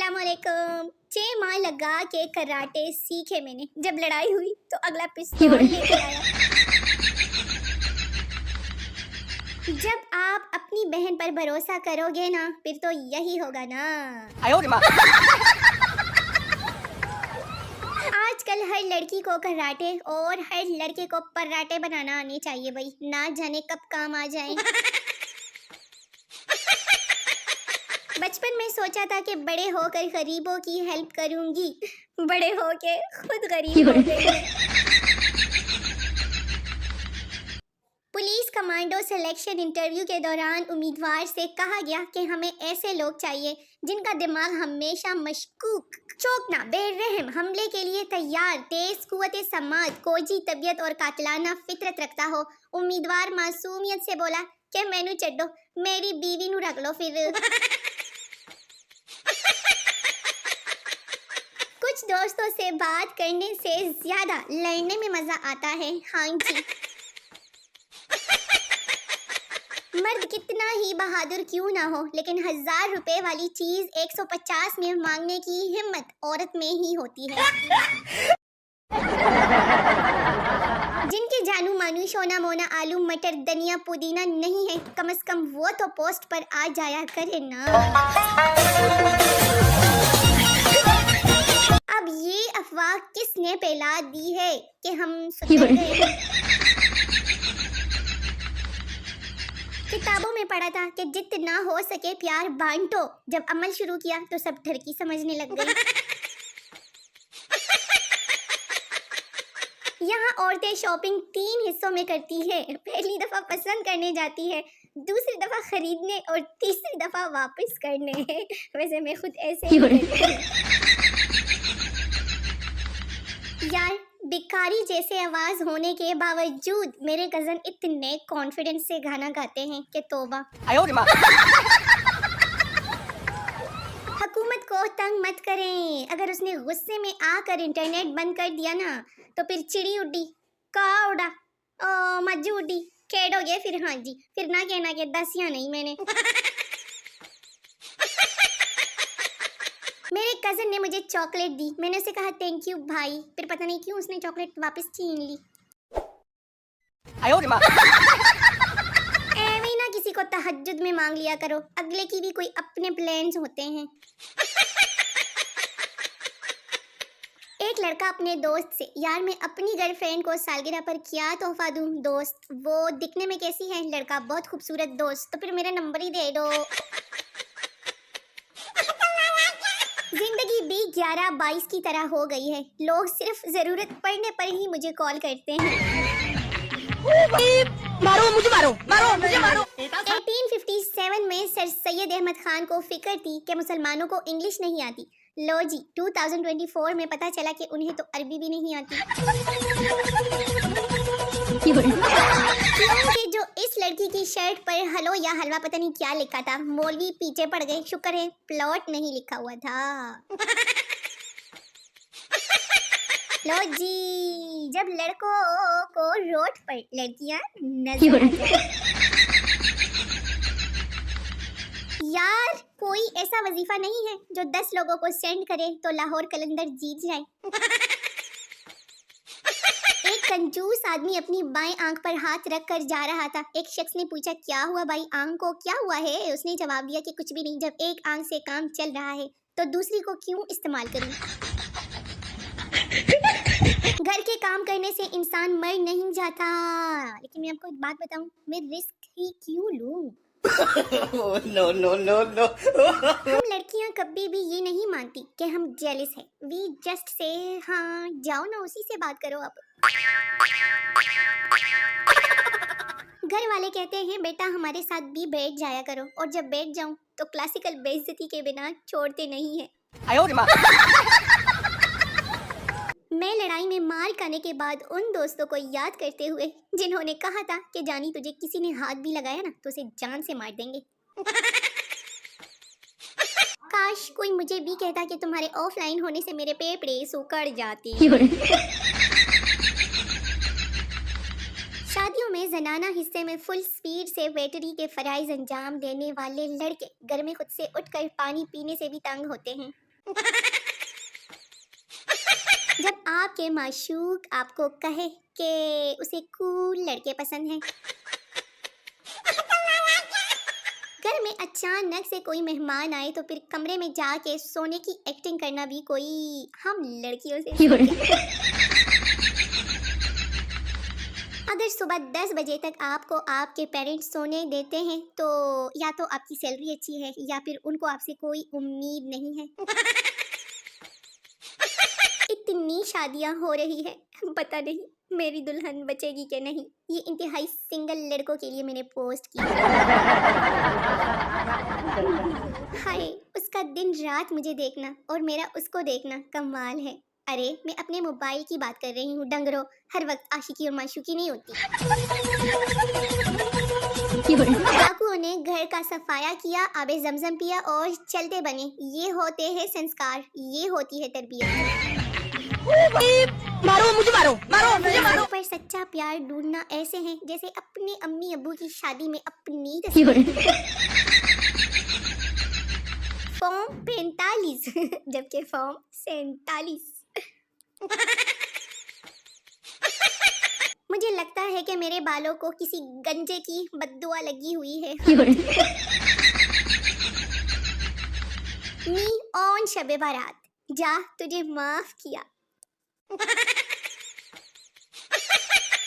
अस्सलामुअलैकुम। 6 माह लगा के कराटे सीखे मैंने। जब लड़ाई हुई तो अगला पिस्तौल लेके आया। जब आप अपनी बहन पर भरोसा करोगे ना, फिर तो यही होगा ना। आजकल हर लड़की को कराटे और हर लड़के को पराठे बनाना आने चाहिए भाई, ना जाने कब काम आ जाए। बचपन में सोचा था कि बड़े होकर गरीबों की हेल्प करूंगी, बड़े होके खुद गरीब हो गई। पुलिस कमांडो सिलेक्शन इंटरव्यू के दौरान उम्मीदवार से कहा गया कि हमें ऐसे लोग चाहिए जिनका दिमाग हमेशा मशकूक, चौकना, बेरहम, हमले के लिए तैयार, तेज कुव्वते समात, कोजी तबीयत और कातिलाना फितरत रखता हो। उम्मीदवार मासूमियत से बोला कि मैनू छड्डो, मेरी बीवी नू रख लो फिर। कुछ दोस्तों से बात करने से ज्यादा लड़ने में मजा आता है। हाँ जी, मर्द कितना ही बहादुर क्यों ना हो, लेकिन 1000 रुपए वाली चीज 150 में मांगने की हिम्मत औरत में ही होती है। जिनके जानू मानू सोना मोना आलू मटर धनिया पुदीना नहीं है, कम से कम वो तो पोस्ट पर आ जाया करे ना। अब ये अफवाह किसने फैला दी है कि हम सुधर गए? किताबों में पढ़ा था कि जितना हो सके प्यार बांटो। जब अमल शुरू किया तो सब ठरकी समझने लग गए। यहाँ औरतें शॉपिंग 3 हिस्सों में करती है। पहली दफा पसंद करने जाती है, दूसरी दफा खरीदने और तीसरी दफा वापस करने। वैसे मैं खुद ऐसे ही करती हूँ। यार, भिखारी जैसे आवाज होने के बावजूद मेरे कजन इतने कॉन्फिडेंस से गाना गाते हैं कि तौबा। हुकूमत को तंग मत करें। अगर उसने गुस्से में आकर इंटरनेट बंद कर दिया ना, तो फिर चिड़ी उड़ी, का उड़ा, ओ मज्जू उड़ी, खेडोगे फिर। हाँ जी, फिर ना कहना कि दसिया नहीं मैंने। मेरे कजन ने मुझे चॉकलेट दी, मैंने उसे कहा थैंक यू भाई, फिर पता नहीं क्यों उसने चॉकलेट वापस छीन ली। ऐਵੇਂ ना किसी को तहज्जुद में मांग लिया करो, अगले की भी कोई अपने प्लान्स होते हैं। एक लड़का अपने दोस्त से, यार मैं अपनी गर्लफ्रेंड को सालगिरह पर क्या तोहफा दूं? दोस्त, वो दिखने में कैसी है? लड़का, बहुत खूबसूरत। दोस्त, तो फिर मेरा नंबर ही दे दो। जिंदगी भी 11-22 की तरह हो गई है। लोग सिर्फ जरूरत पड़ने पर ही मुझे कॉल करते हैं। मारो मुझे, मारो मुझे, मारो। 1857 में सर सैयद अहमद खान को फिक्र थी कि मुसलमानों को इंग्लिश नहीं आती। लो जी, 2024 में पता चला कि उन्हें तो अरबी भी नहीं आती। क्योंकि जो इस लड़की की शर्ट पर हलो या हलवा पता नहीं क्या लिखा था, मौलवी पीछे पड़ गए। शुक्र है प्लॉट नहीं लिखा हुआ था। लो जी, जब लड़कों को रोड पर लड़कियां नजर आ जाए। यार, कोई ऐसा वजीफा नहीं है जो 10 लोगों को सेंड करे तो लाहौर कलंदर जीत जाए। एक कंजूस आदमी अपनी बाएं आंख पर हाथ रख कर जा रहा था। एक शख्स ने पूछा, क्या हुआ भाई, आंख को क्या हुआ है? उसने जवाब दिया कि कुछ भी नहीं, जब एक आंख से काम चल रहा है तो दूसरी को क्यों इस्तेमाल करूं? घर के काम करने से इंसान मर नहीं जाता। लेकिन मैं आपको एक बात बताऊं, मैं रिस्क ही क्यों लूं? नो। हम लड़कियां कभी भी ये नहीं मानती कि हम जेलिस हैं। वी जस्ट से, हाँ जाओ ना उसी से बात करो। अब घर वाले कहते हैं बेटा हमारे साथ भी बैठ जाया करो, और जब बैठ जाऊं तो क्लासिकल बेइज्जती के बिना छोड़ते नहीं है। मैं लड़ाई में मार खाने के बाद उन दोस्तों को याद करते हुए जिन्होंने कहा था कि जानी तुझे किसी ने हाथ भी लगाया ना तो उसे जान से मार देंगे। काश कोई मुझे भी कहता कि तुम्हारे ऑफलाइन होने से मेरे फेफड़े सुकड़ जाती। शादियों में जनाना हिस्से में फुल स्पीड से वेटरी के फराइज अंजाम देने वाले लड़के घर में खुद से उठकर पानी पीने से भी तंग होते हैं। जब आपके माशूक आपको कहे कि उसे कूल लड़के पसंद हैं। घर में अचानक से कोई मेहमान आए तो फिर कमरे में जाके सोने की एक्टिंग करना भी कोई हम लड़कियों से अगर सुबह 10 बजे तक आपको आपके पेरेंट्स सोने देते हैं तो या तो आपकी सैलरी अच्छी है या फिर उनको आपसे कोई उम्मीद नहीं है। इतनी शादियां हो रही है, पता नहीं मेरी दुल्हन बचेगी कि नहीं। ये इंतहाई सिंगल लड़कों के लिए मैंने पोस्ट की। हाय, उसका दिन रात मुझे देखना और मेरा उसको देखना कमाल है। अरे मैं अपने मोबाइल की बात कर रही हूँ डंगरो, हर वक्त आशिकी और माशूकी नहीं होती। डाकुओं ने घर का सफाया किया, आबे जमजम पिया और चलते बने। ये होते हैं संस्कार, ये होती है तरबियत। मारो मुझे, मारो मारो मुझे, मारो। पर सच्चा प्यार ढूंढना ऐसे है जैसे अपने अम्मी अब्बू की शादी में अपनी तस्वीर। फॉर्म 45 जबकि फॉर्म 47। मुझे लगता है कि मेरे बालों को किसी गंजे की बद्दुआ लगी हुई है। मी ऑन शबे बारात, जा तुझे माफ किया।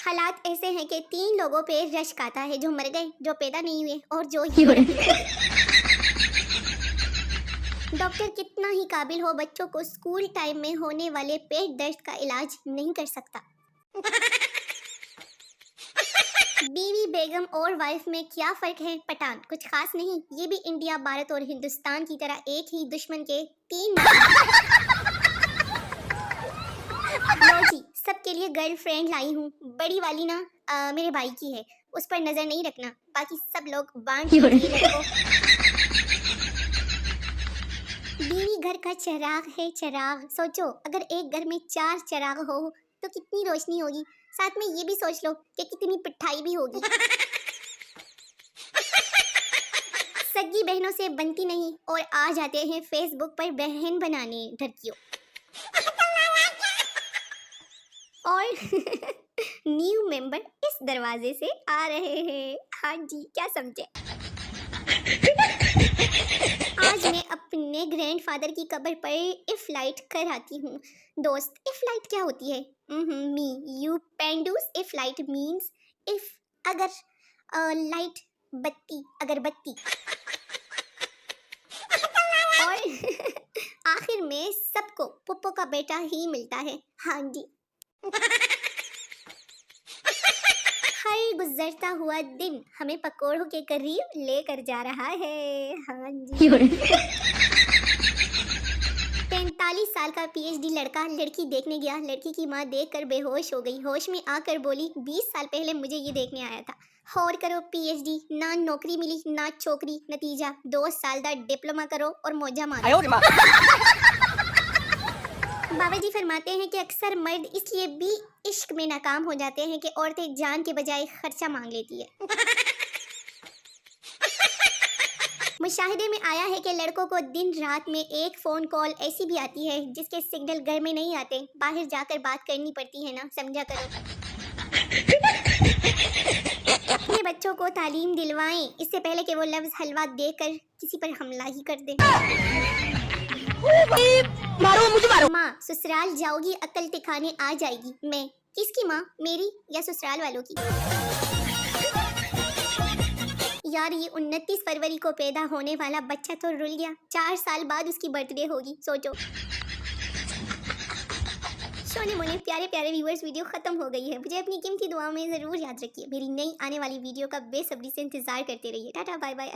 हालात ऐसे हैं कि 3 लोगों पे रश्क आता है, जो मर गए, जो पैदा नहीं हुए और जो डॉक्टर कितना ही काबिल हो, बच्चों को स्कूल टाइम में होने वाले पेट दर्द का इलाज नहीं कर सकता। बीवी बेगम और वाइफ में क्या फर्क है? पठान कुछ खास नहीं, ये भी इंडिया, भारत और हिंदुस्तान की तरह एक ही दुश्मन के 3 लो जी, सबके लिए गर्लफ्रेंड लाई हूँ। बड़ी वाली ना मेरे भाई की है, उस पर नजर नहीं रखना, बाकी सब लोग बांट दीजिए। बीवी घर का चिराग है, चिराग। सोचो अगर एक घर में 4 चिराग हो तो कितनी रोशनी होगी। साथ में ये भी सोच लो कि कितनी पिटाई भी होगी। सगी बहनों से बनती नहीं और आ जाते हैं फेसबुक पर बहन बनाने ढरकियों। और न्यू मेंबर इस दरवाजे से आ रहे हैं। हाँ जी, क्या समझे? आज मैं अपने ग्रैंडफादर की कब्र पर इफ लाइट कर आती हूँ। दोस्त, इफ लाइट क्या होती है? मी यू पेंडूस। इफ लाइट मीन्स इफ, अगर, लाइट बत्ती, अगरबत्ती। और आखिर में सबको पुप्पो का बेटा ही मिलता है। हाँ जी। हर गुजरता हुआ दिन हमें पकोड़ों के करीब लेकर जा रहा है। हाँ जी। 45 साल का पीएचडी लड़का लड़की देखने गया, लड़की की माँ देखकर बेहोश हो गई। होश में आकर बोली, 20 साल पहले मुझे ये देखने आया था। और करो पीएचडी, ना नौकरी मिली ना छोकरी, नतीजा 2 साल का डिप्लोमा करो और मौजा मारो। बाबा जी फरमाते हैं कि अक्सर मर्द इसलिए भी इश्क में नाकाम हो जाते हैं कि औरतें जान के बजाय खर्चा मांग लेती है। मुशाहिदे में आया है कि लड़कों को दिन रात में एक फोन कॉल ऐसी भी आती है जिसके सिग्नल घर में नहीं आते, बाहर जाकर बात करनी पड़ती है ना, समझा करो। अपने बच्चों को तालीम दिलवाएं इससे पहले कि वो लफ्ज हलवा देकर किसी पर हमला ही कर दे। मारो मुझे, मारो। माँ, ससुराल जाओगी अकल दिखाने आ जाएगी। मैं किसकी माँ, मेरी या ससुराल वालों की? यार ये 29 फरवरी को पैदा होने वाला बच्चा तो रुल गया, 4 साल बाद उसकी बर्थडे होगी, सोचो। सोने मोने प्यारे प्यारे व्यूअर्स, वीडियो खत्म हो गई है। मुझे अपनी कीमती दुआ में जरूर याद रखिए। मेरी नई आने वाली वीडियो का बेसब्री से इंतजार करते रहिए। Tata bye bye.